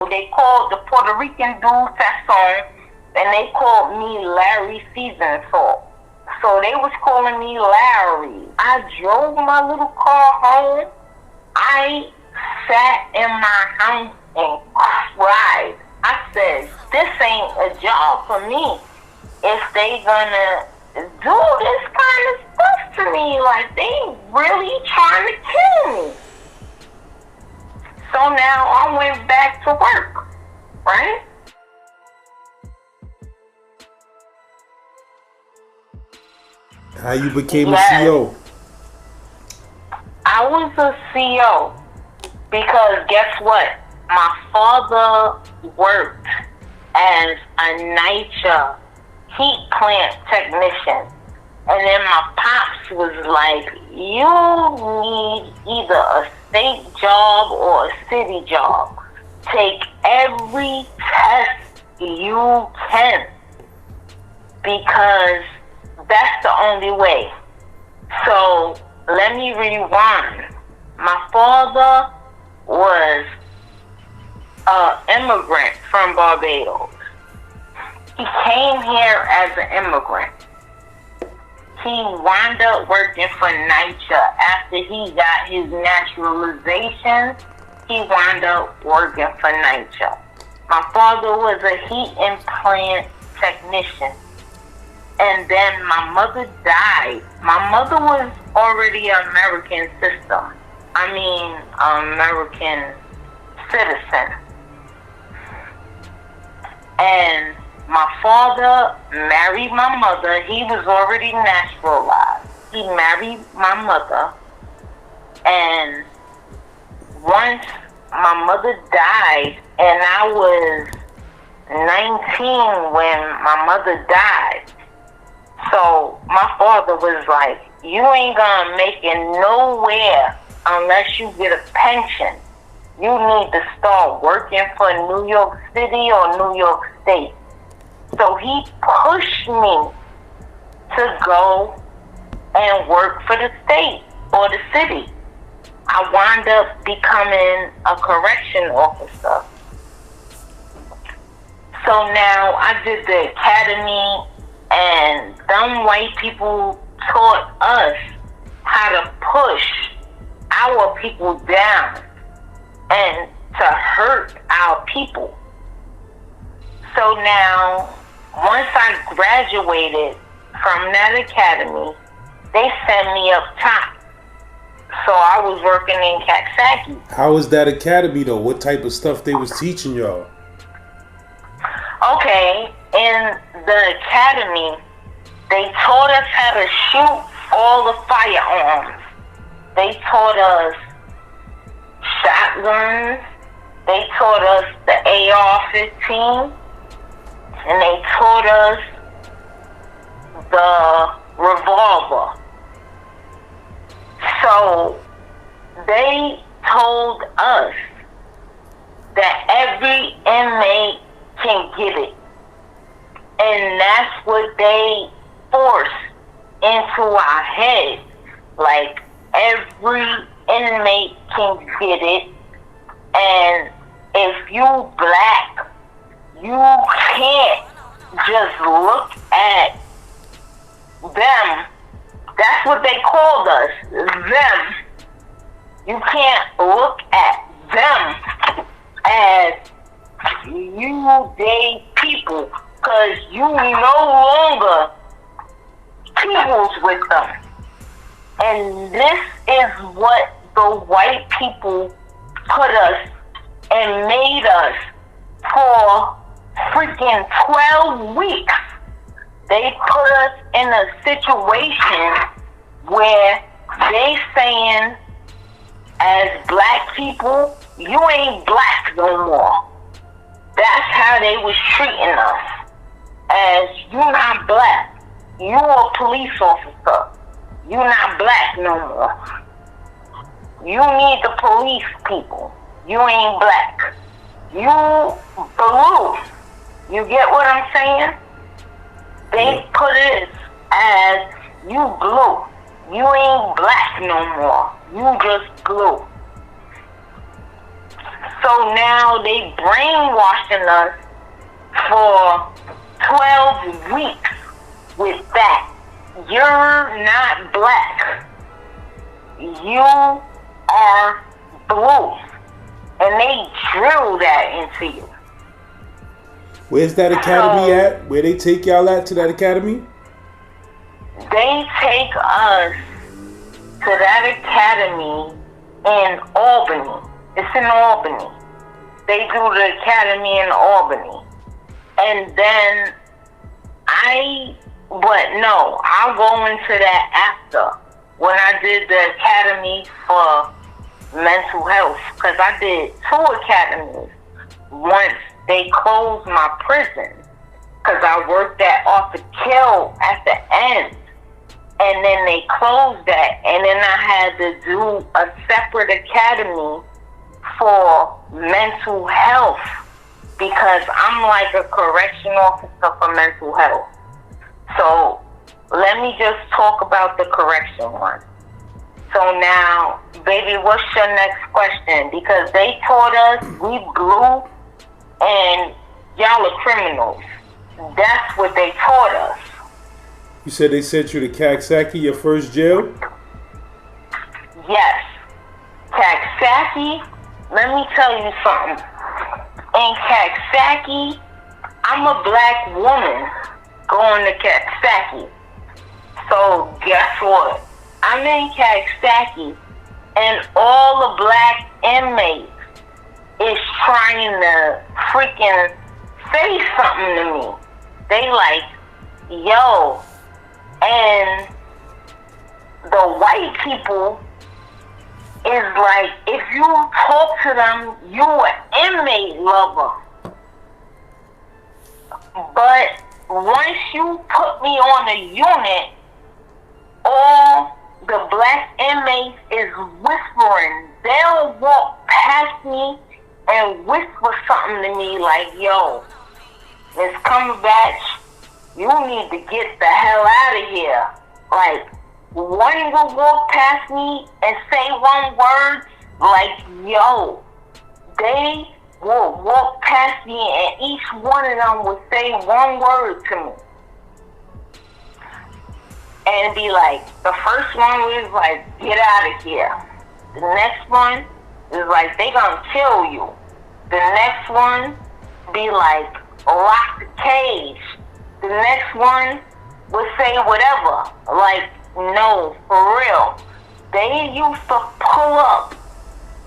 They called the Puerto Rican dude Sasson, and they called me Larry Season Salt. So they was calling me Larry. I drove my little car home. I sat in my house and cried. I said, this ain't a job for me if they gonna do this kind of stuff to me. Like, they really trying to kill me. So now I went back to work, right? How you became a CO? I was a CO because guess what? My father worked as a NYCHA heat plant technician. And then my pops was like, you need either a state job or a city job. Take every test you can because that's the only way. So let me rewind. My father was an immigrant from Barbados. He came here as an immigrant. He wound up working for NYCHA. After he got his naturalization, he wound up working for NYCHA. My father was a heat and plant technician. And then my mother died. My mother was already an American American citizen. And my father married my mother. He was already naturalized. He married my mother. And once my mother died, and I was 19 when my mother died. So my father was like, you ain't gonna make it nowhere unless you get a pension. You need to start working for New York City or New York State. So he pushed me to go and work for the state or the city. I wound up becoming a correction officer. So now I did the academy, and them white people taught us how to push our people down and to hurt our people. So now, once I graduated from that academy, they sent me up top. So I was working in Coxsackie. How was that academy though? What type of stuff they was teaching y'all? Okay, in the academy, they taught us how to shoot all the firearms. They taught us shotguns. They taught us the AR-15. And they taught us the revolver. So they told us that every inmate can get it. And that's what they forced into our heads. Like, every inmate can get it. And if you black, you can't just look at them. That's what they called us, them. You can't look at them as you, they, people, because you no longer peoples with them. And this is what the white people put us and made us for freaking 12 weeks. They put us in a situation where they saying, as black people, you ain't black no more. That's how they was treating us. As you not black. You a police officer. You not black no more. You need the police people. You ain't black. You blue. You get what I'm saying? They put it as you blue. You ain't black no more. You just blue. So now they brainwashing us for 12 weeks with that. You're not black. You are blue. And they drill that into you. Where's that academy at? Where they take y'all at to that academy? They take us to that academy in Albany. It's in Albany. They do the academy in Albany. And then I'll go into that after. When I did the academy for mental health. Because I did 2 academies. Once they closed my prison. Because I worked at Arthur Kill at the end. And then they closed that. And then I had to do a separate academy for mental health. Because I'm like a correctional officer for mental health. So let me just talk about the correction one. So now, baby, what's your next question? Because they taught us we blue and y'all are criminals. That's what they taught us. You said they sent you to Coxsackie, your first jail? Yes. Coxsackie, let me tell you something. In Coxsackie, I'm a black woman going to Coxsackie. So guess what? I'm in Coxsackie, and all the black inmates is trying to freaking say something to me. They like, yo, and the white people is like, if you talk to them, you an inmate lover. But once you put me on a unit, all the black inmates is whispering. They'll walk past me and whisper something to me like, yo, Miss Cumberbatch, you need to get the hell out of here. Like, one will walk past me and say one word, like, yo, they will walk past me and each one of them will say one word to me. And be like, the first one was like, get out of here. The next one is like, they gonna kill you. The next one be like, lock the cage. The next one would say whatever. Like, no, for real. They used to pull up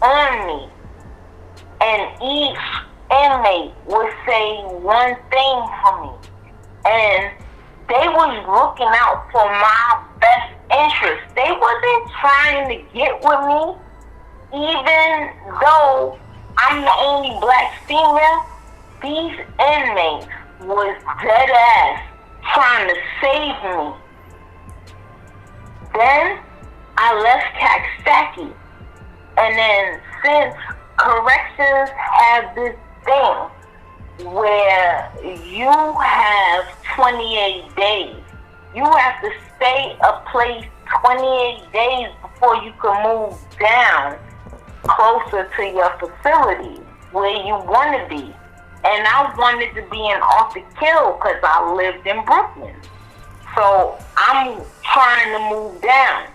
on me. And each inmate would say one thing for me. And they was looking out for my best interest. They wasn't trying to get with me. Even though I'm the only black female, these inmates was dead ass trying to save me. Then I left Coxsackie. And then since corrections have this thing where you have 28 days. You have to stay a place 28 days before you can move down closer to your facility where you want to be. And I wanted to be in Arthur Kill because I lived in Brooklyn. So I'm trying to move down.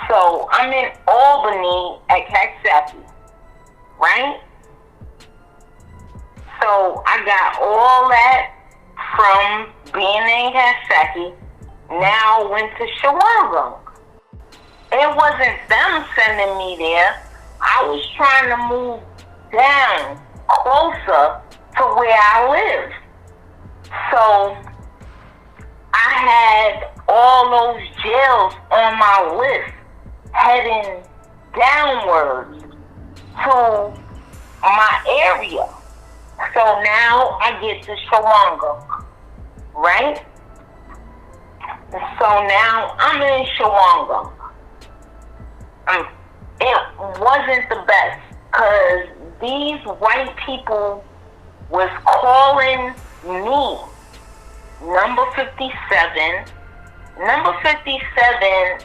So I'm in Albany at Coxsackie, right? So I got all that from being in Coxsackie. Now went to Shawangunk. It wasn't them sending me there. I was trying to move down closer to where I live. So I had all those jails on my list heading downwards to my area. So now I get to Shawangunk, right? So now I'm in Shawangunk. It wasn't the best because these white people was calling me number 57. Number 57,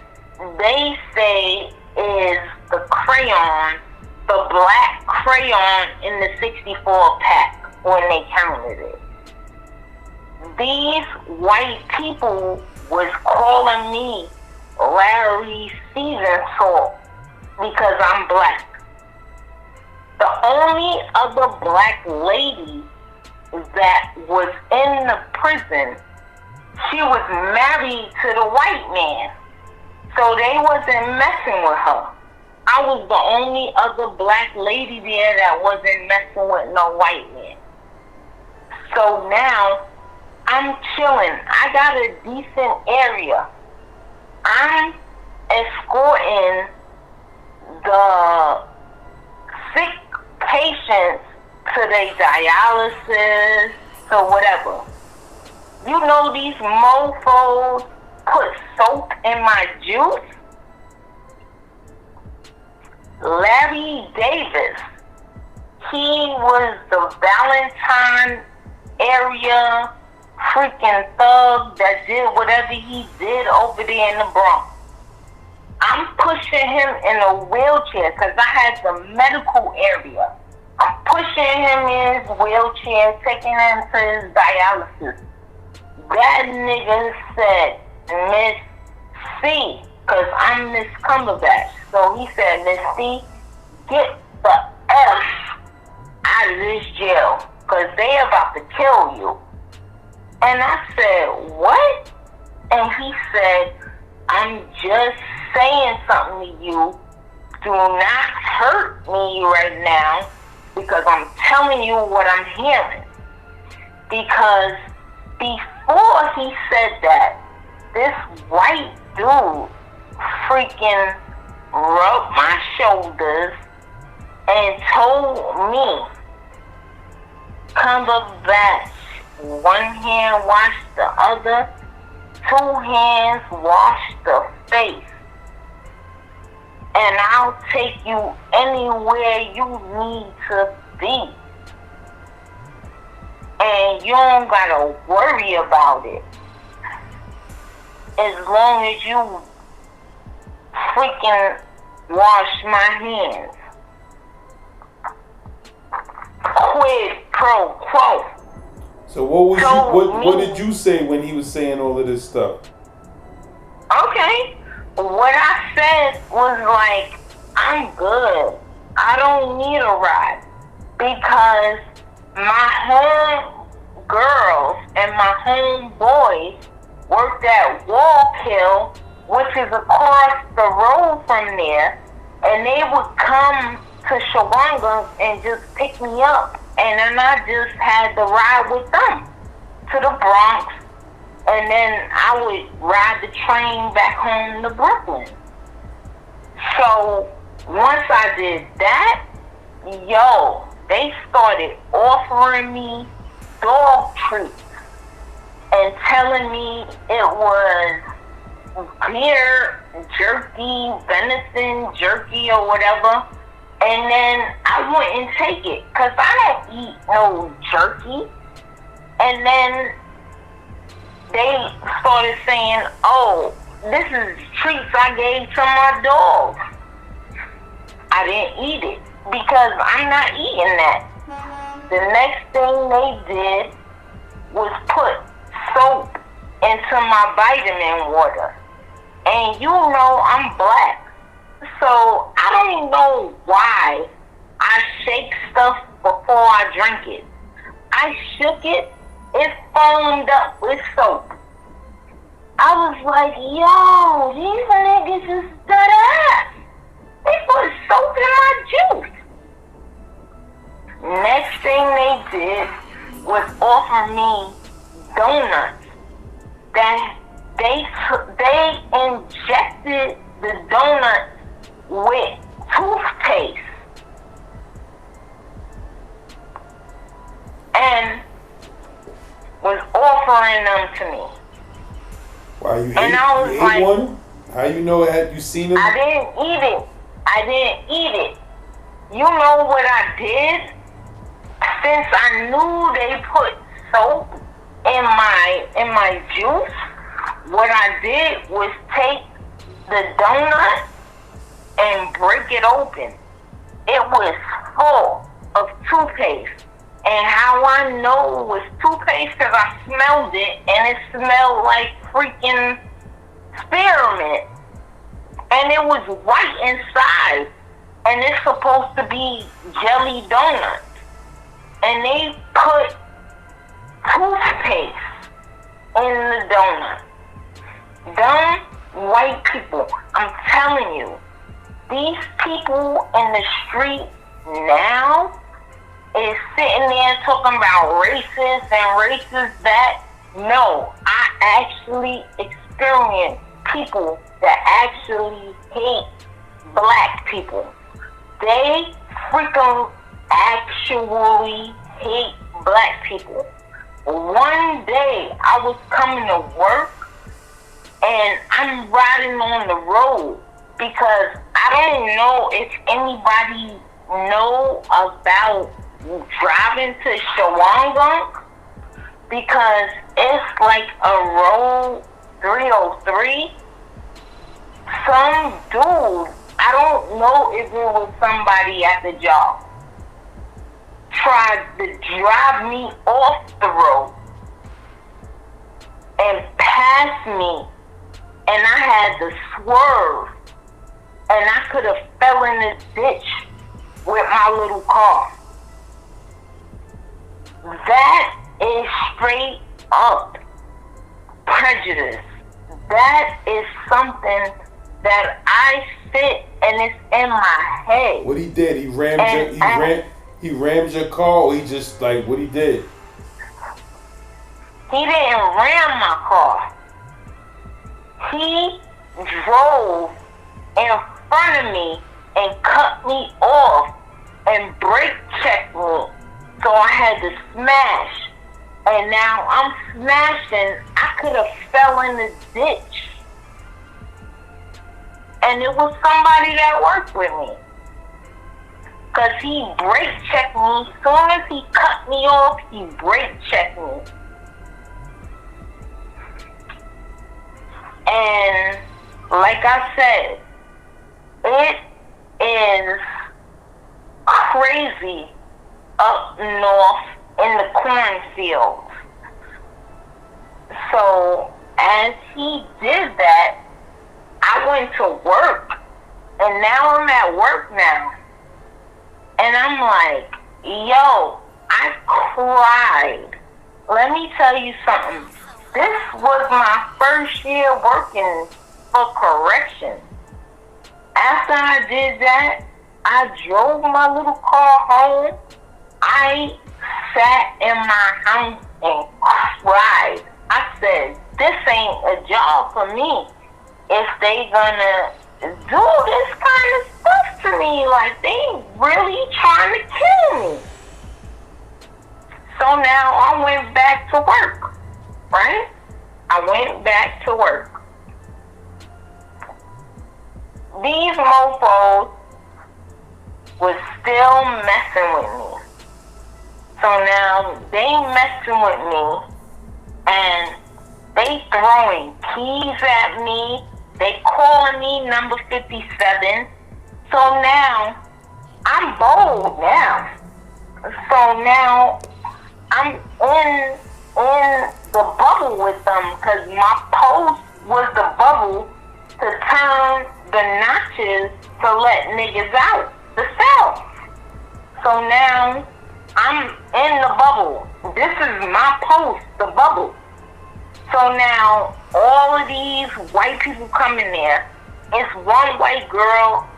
they say, is the crayon, the black crayon in the 64 pack when they counted it. These white people was calling me Larry Season Salt because I'm black. The only other black lady that was in the prison, she was married to the white man. So they wasn't messing with her. I was the only other black lady there that wasn't messing with no white man. So now I'm chilling. I got a decent area. I'm escorting the sick patients to their dialysis, to whatever. You know these mofos put soap in my juice? Larry Davis, he was the Valentine area freaking thug that did whatever he did over there in the Bronx. I'm pushing him in a wheelchair because I had the medical area. I'm pushing him in his wheelchair, taking him to his dialysis. That nigga said, Miss C, because I'm Miss Cumberbatch. So he said, Miss C, get the F out of this jail because they about to kill you. And I said, what? And he said, I'm just saying something to you. Do not hurt me right now because I'm telling you what I'm hearing. Because before he said that, this white dude freaking rubbed my shoulders and told me, Cumberbatch, one hand wash the other, two hands wash the face. And I'll take you anywhere you need to be. And you don't gotta worry about it. As long as you freaking wash my hands. Quid pro quo. So what did you say when he was saying all of this stuff? Okay. What I said was like, I'm good. I don't need a ride. Because my home girls and my home boys worked at Wallkill, which is across the road from there, and they would come to Shawangunk and just pick me up, and then I just had to ride with them to the Bronx, and then I would ride the train back home to Brooklyn. So once I did that, they started offering me dog treats and telling me it was beer jerky, venison jerky or whatever. And then I wouldn't take it because I don't eat no jerky. And then they started saying, oh, this is treats I gave to my dog. I didn't eat it because I'm not eating that. The next thing they did was put soap into my vitamin water. And you know I'm black. So I don't know why I shake stuff before I drink it. I shook it, it foamed up with soap. I was like, yo, these niggas is dead ass. They put soap in my juice. Next thing they did was offer me donuts. That they injected the donuts with toothpaste and was offering them to me. Why you and I was like, one? How you know it? You seen it? I didn't eat it. You know what I did? Since I knew they put soap in my juice, what I did was take the donut and break it open it was full of toothpaste. And how I know it was toothpaste, because I smelled it, and it smelled like freaking spearmint. And it was white inside. And it's supposed to be jelly donuts. And they put toothpaste in the donut. Dumb white people. I'm telling you. These people in the street now is sitting there talking about racist and racist that. No, I actually experienced people that actually hate black people. They freaking actually hate black people. One day I was coming to work and I'm riding on the road because I don't know if anybody know about driving to Shawangunk, because it's like a road 303. Some dude, I don't know if it was somebody at the job, tried to drive me off the road and pass me, and I had to swerve, and I could have fell in the ditch with my little car. That is straight up prejudice. That is something that I sit and it's in my head. What he did? He rammed your car, or he just like what he did? He didn't ram my car. He drove in front of me and cut me off and brake checked me. So I had to smash. And now I'm smashing. I could have fell in the ditch. And it was somebody that worked with me. Because he brake checked me. As soon as he cut me off, he brake checked me. And like I said, it is crazy up north in the cornfields. So as he did that, I went to work, and now I'm at work now. And I'm like, yo, I cried. Let me tell you something. This was my first year working for correction. After I did that, I drove my little car home. I sat in my house and cried. I said, this ain't a job for me. If they gonna do this kind of stuff to me, like they really trying to kill me. So now I went back to work, right? I went back to work. These mofos was still messing with me. So now they messing with me and they throwing keys at me. They calling me number 57. So now I'm bold now. So now I'm in the bubble with them because my post was the bubble to turn the notches to let niggas out the cell. So now I'm in the bubble. This is my post, the bubble. So now all of these white people come in there. It's one white girl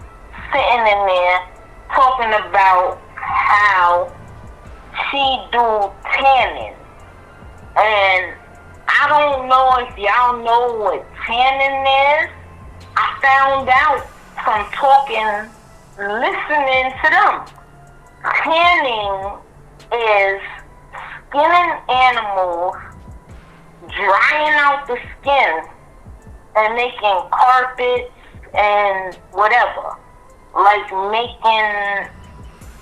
sitting in there talking about how she do tanning. And I don't know if y'all know what tanning is. I found out from talking, listening to them. Tanning is skinning animals, drying out the skin, and making carpets and whatever. Like making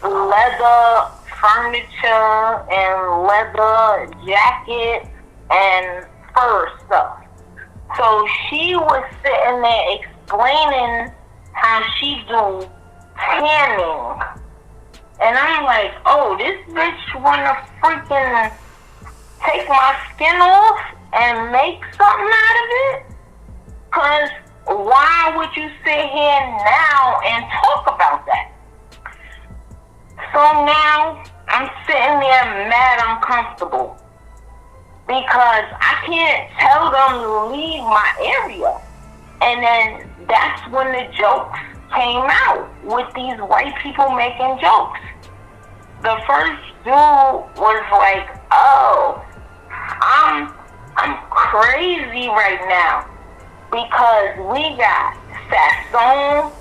leather furniture and leather jackets and fur stuff. So she was sitting there explaining how she do tanning. And I'm like, oh, this bitch wanna freaking take my skin off and make something out of it? Cause why would you sit here now and talk about that? So now I'm sitting there mad uncomfortable because I can't tell them to leave my area. And then that's when the jokes came out with these white people making jokes. The first dude was like, oh, I'm crazy right now because we got Sassoon,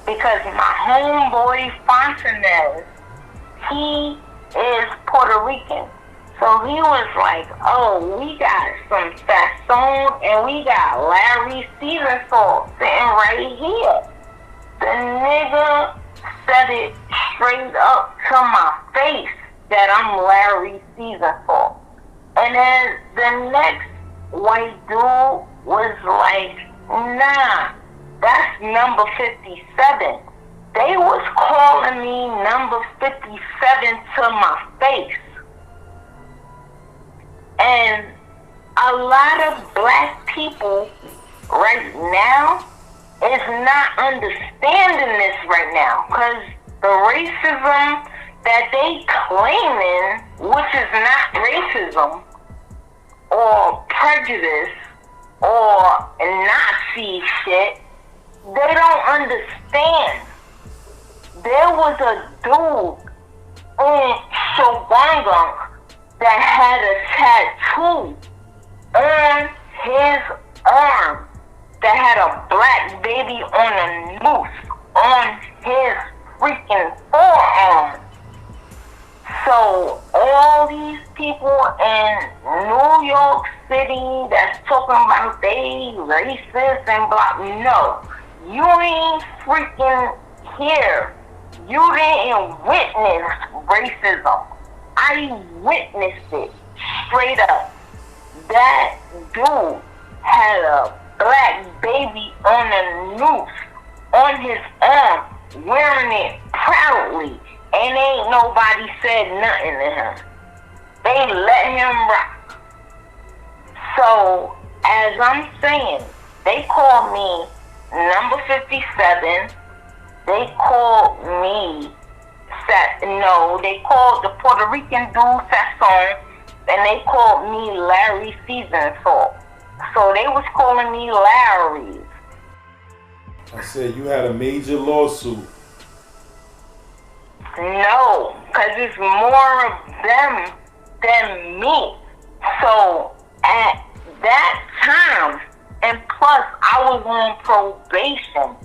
because my homeboy Fontanez, he is Puerto Rican. So he was like, oh, we got some Sassoon and we got Larry Season Salt sitting right here. The nigga said it straight up to my face that I'm Larry Season Salt. And then the next white dude was like, nah, that's number 57. They was calling me number 57 to my face. And a lot of black people right now is not understanding this right now, because the racism that they claiming, which is not racism or prejudice or Nazi shit, they don't understand. There was a dude in Shawangunk that had a tattoo on his arm that had a black baby on a noose on his freaking forearm. So all these people in New York City that's talking about they racist and blah, no, you ain't freaking here. You didn't witness racism. I witnessed it straight up. That dude had a black baby on a noose on his arm, wearing it proudly, and ain't nobody said nothing to him. They let him rock. So, as I'm saying, they called me number 57. They called me they called the Puerto Rican dude Sassoon, and they called me Larry Season Salt. So they was calling me Larry's. I said you had a major lawsuit. No, because it's more of them than me. So at that time, and plus I was on probation.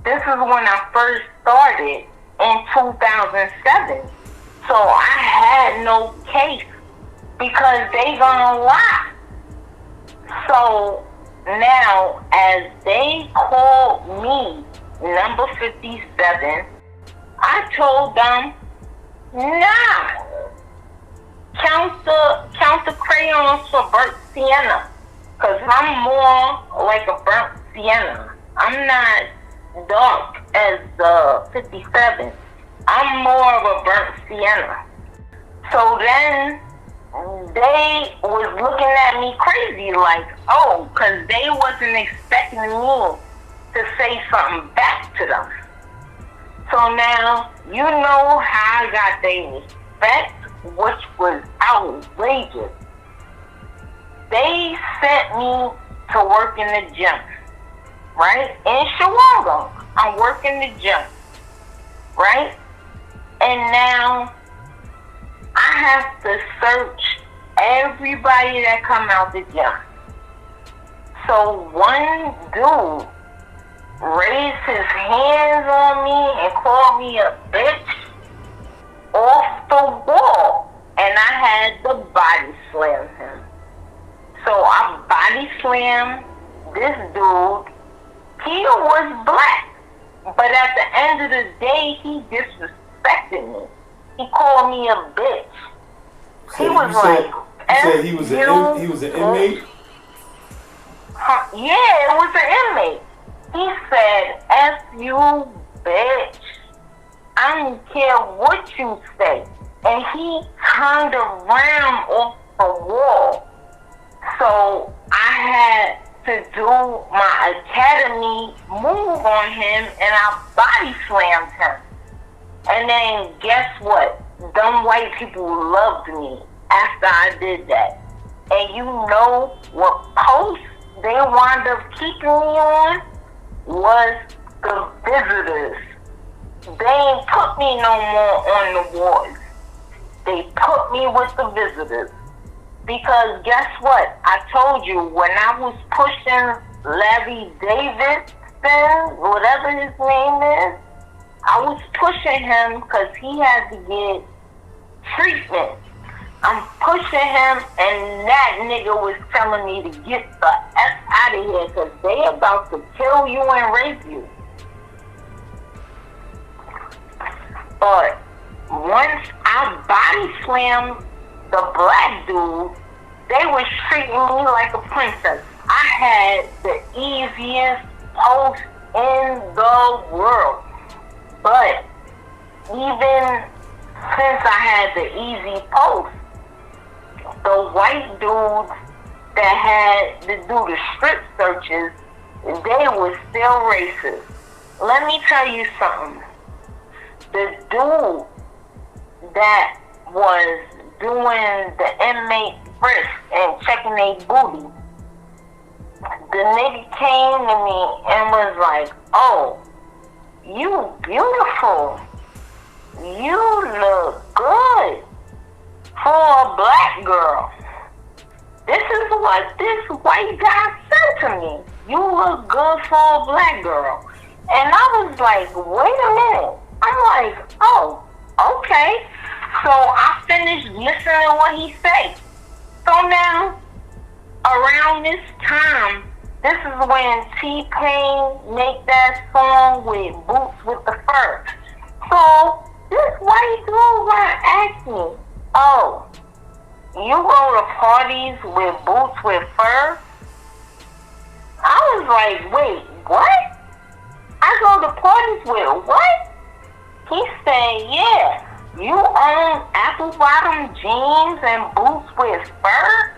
This is when I first started in 2007. So I had no case because they gonna lie. So now, as they called me number 57, I told them, nah, count the crayons for burnt sienna, because I'm more like a burnt sienna. I'm not dark as the 57. I'm more of a burnt sienna. So then they was looking at me crazy, like, oh, because they wasn't expecting me to say something back to them. So now, you know how I got their respect, which was outrageous. They sent me to work in the gym, right? In Shawangunk, I'm working the gym, right? And now, I have to search everybody that come out the gym. So one dude raised his hands on me and called me a bitch off the wall. And I had to body slam him. So I body slammed this dude. He was black. But at the end of the day, he disrespected me. He called me a bitch. So he was like, you said he was an inmate? Yeah, it was an inmate. He said, F you, bitch. I don't care what you say. And he turned around off the wall. So I had to do my academy move on him, and I body slammed him. And then guess what? Them white people loved me after I did that. And you know what post they wound up keeping me on? Was the visitors. They ain't put me no more on the wards. They put me with the visitors. Because guess what? I told you, when I was pushing Larry Davidson, whatever his name is, I was pushing him because he had to get treatment. I'm pushing him, and that nigga was telling me to get the F out of here because they about to kill you and rape you. But once I body slammed the black dude, they was treating me like a princess. I had the easiest post in the world. But even since I had the easy post, the white dudes that had to do the strip searches, they were still racist. Let me tell you something. The dude that was doing the inmate frisk and checking their booty, the nigga came to me and was like, "Oh, you beautiful. You look good for a black girl." This is what this white guy said to me. "You look good for a black girl." And I was like, wait a minute. I'm like, oh, okay. So I finished listening to what he said. So now, around this time, this is when T-Pain make that song with Boots with the Fur. So this white dude gonna ask me, "Oh, you go to parties with Boots with Fur?" I was like, wait, what? I go to parties with what? He said, yeah. You own apple-bottom jeans and boots with fur?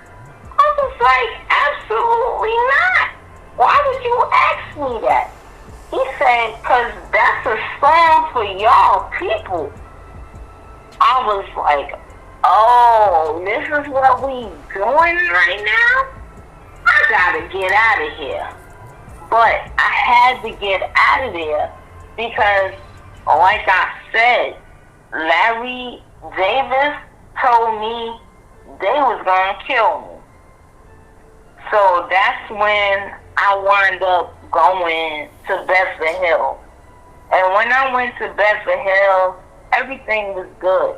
I was like, absolutely not. Why would you ask me that? He said, because that's a song for y'all people. I was like, oh, this is what we doing right now? I gotta get out of here. But I had to get out of there because, like I said, Larry Davis told me they was gonna kill me. So that's when I wound up going to Bedford Hills. And when I went to Bedford Hills, everything was good.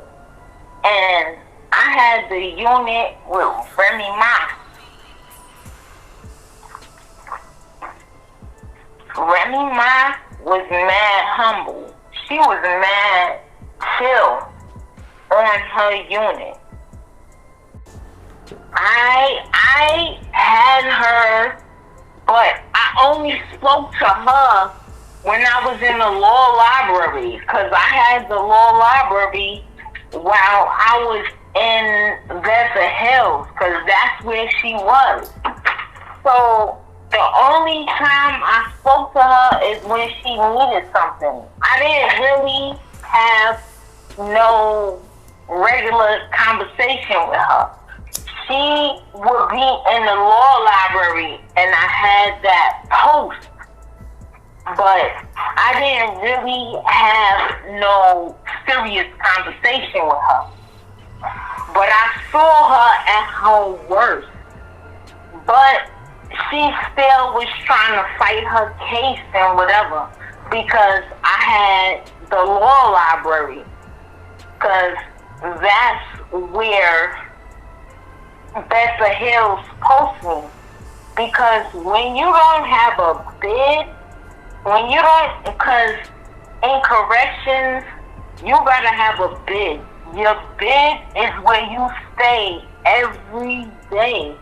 And I had the unit with Remy Ma. Remy Ma was mad humble. She was mad chill on her unit. I had her, but I only spoke to her when I was in the law library, because I had the law library while I was in Bedford Hills, because that's where she was. So the only time I spoke to her is when she needed something. I didn't really have no regular conversation with her. She would be in the law library and I had that post, but I didn't really have no serious conversation with her. But I saw her at her worst. But she still was trying to fight her case and whatever, because I had the law library, because that's where Bedford Hills post me. Because when you don't have a bid, because in corrections, you gotta have a bid. Your bid is where you stay every day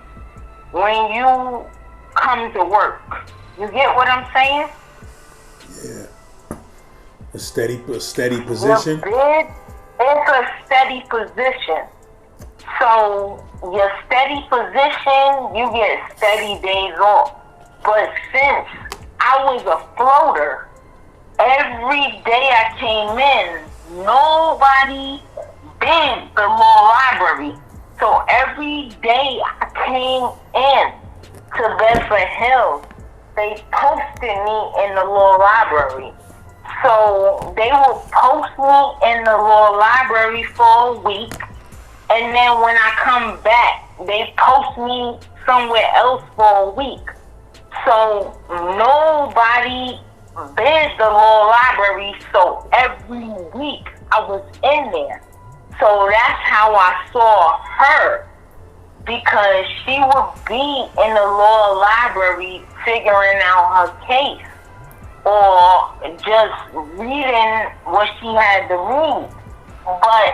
when you come to work. You get what I'm saying? Yeah. A steady Your position. bid is a steady position. So your steady position, you get steady days off. But since I was a floater, every day I came in, nobody bid the law library. So every day I came in to Bedford Hills, they posted me in the law library. So they will post me in the law library for a week, and then when I come back, they post me somewhere else for a week. So nobody bid the law library, so every week I was in there. So that's how I saw her, because she would be in the law library figuring out her case, or just reading what she had to read. But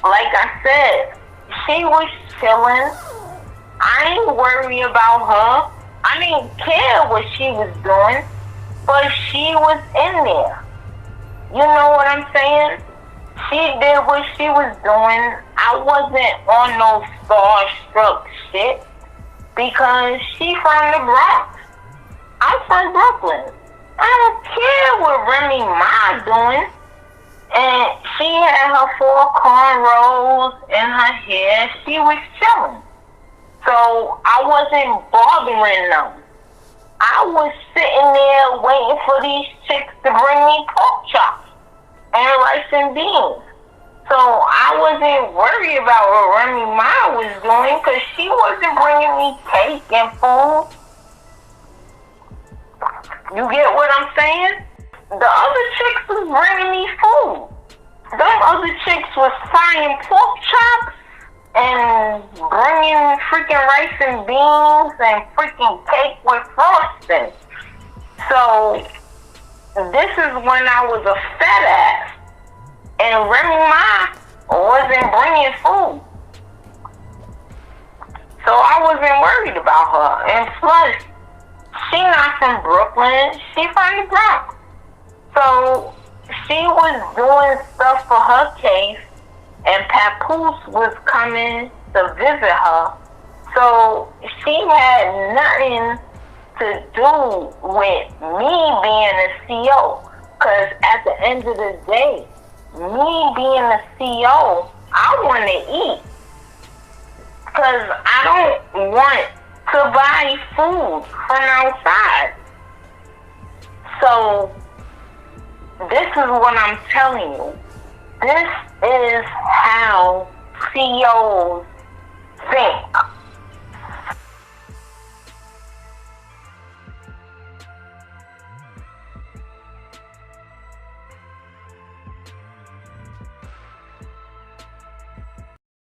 like I said, she was chilling. I ain't worried about her. I didn't care what she was doing, but she was in there. You know what I'm saying? She did what she was doing. I wasn't on no starstruck shit, because she from the Bronx. I'm from Brooklyn. I don't care what Remy Ma doing. And she had her 4 cornrows in her hair. She was chilling. So I wasn't bothering them. I was sitting there waiting for these chicks to bring me pork chops and rice and beans. So I wasn't worried about what Remy Ma was doing, because she wasn't bringing me cake and food. You get what I'm saying? The other chicks was bringing me food. Them other chicks was frying pork chops and bringing freaking rice and beans and freaking cake with frosting. So this is when I was a fat ass, and Remy Ma wasn't bringing food. So I wasn't worried about her. And plus, she not from Brooklyn, she from the Bronx. So she was doing stuff for her case, and Papoose was coming to visit her. So she had nothing to do with me being a CO. Because at the end of the day, me being a CO, I want to eat. Because I don't want to buy food from outside. So this is what I'm telling you. This is how CEOs think.